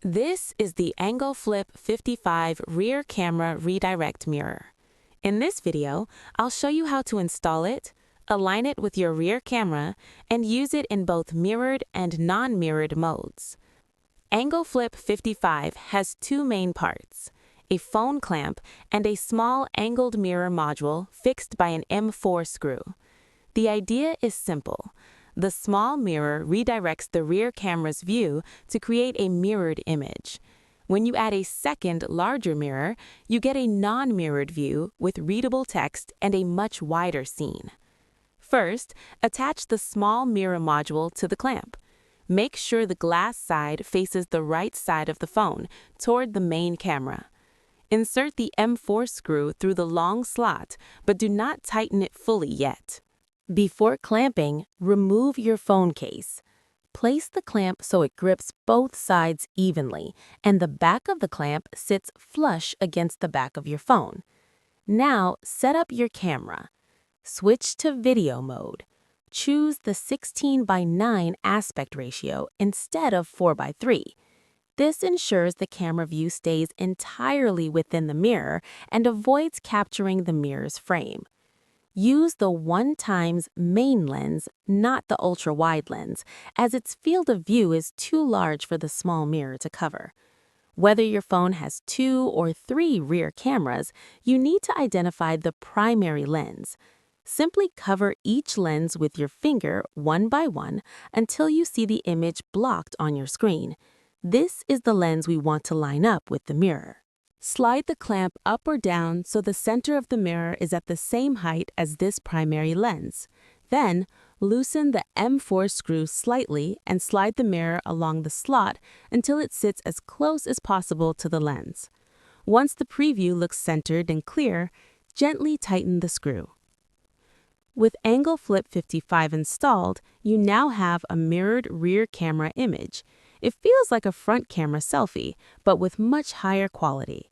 This is the AngleFlip 55 rear camera redirect mirror. In this video, I'll show you how to install it, align it with your rear camera, and use it in both mirrored and non-mirrored modes. AngleFlip 55 has two main parts, a phone clamp and a small angled mirror module fixed by an M4 screw. The idea is simple. The small mirror redirects the rear camera's view to create a mirrored image. When you add a second, larger mirror, you get a non-mirrored view with readable text and a much wider scene. First, attach the small mirror module to the clamp. Make sure the glass side faces the right side of the phone, toward the main camera. Insert the M4 screw through the long slot, but do not tighten it fully yet. Before clamping, remove your phone case. Place the clamp so it grips both sides evenly, and the back of the clamp sits flush against the back of your phone. Now, set up your camera. Switch to video mode. Choose the 16:9 aspect ratio instead of 4:3. This ensures the camera view stays entirely within the mirror and avoids capturing the mirror's frame. Use the 1x main lens, not the ultra-wide lens, as its field of view is too large for the small mirror to cover. Whether your phone has 2 or 3 rear cameras, you need to identify the primary lens. Simply cover each lens with your finger one by one until you see the image blocked on your screen. This is the lens we want to line up with the mirror. Slide the clamp up or down so the center of the mirror is at the same height as this primary lens. Then, loosen the M4 screw slightly and slide the mirror along the slot until it sits as close as possible to the lens. Once the preview looks centered and clear, gently tighten the screw. With AngleFlip 55 installed, you now have a mirrored rear camera image. It feels like a front camera selfie, but with much higher quality.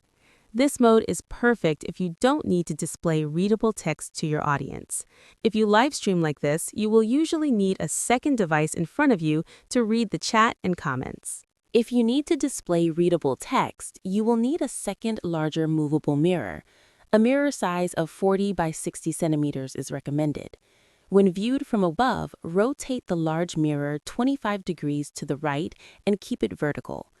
This mode is perfect if you don't need to display readable text to your audience. If you live stream like this, you will usually need a second device in front of you to read the chat and comments. If you need to display readable text, you will need a second larger movable mirror. A mirror size of 40 by 60 centimeters is recommended. When viewed from above, rotate the large mirror 25 degrees to the right and keep it vertical.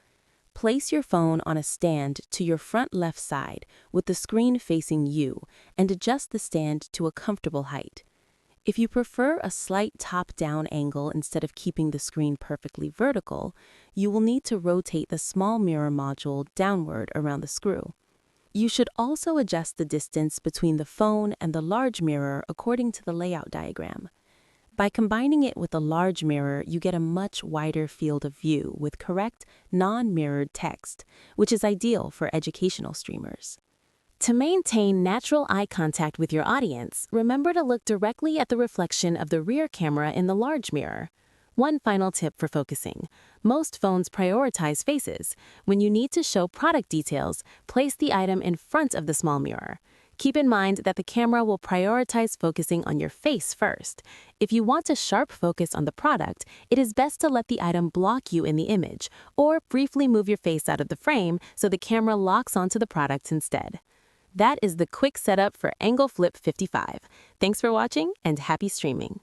Place your phone on a stand to your front left side with the screen facing you and adjust the stand to a comfortable height. If you prefer a slight top-down angle instead of keeping the screen perfectly vertical, you will need to rotate the small mirror module downward around the screw. You should also adjust the distance between the phone and the large mirror according to the layout diagram. By combining it with a large mirror, you get a much wider field of view with correct, non-mirrored text, which is ideal for educational streamers. To maintain natural eye contact with your audience, remember to look directly at the reflection of the rear camera in the large mirror. One final tip for focusing. Most phones prioritize faces. When you need to show product details, place the item in front of the small mirror. Keep in mind that the camera will prioritize focusing on your face first. If you want a sharp focus on the product, it is best to let the item block you in the image, or briefly move your face out of the frame so the camera locks onto the product instead. That is the quick setup for AngleFlip 55. Thanks for watching and happy streaming.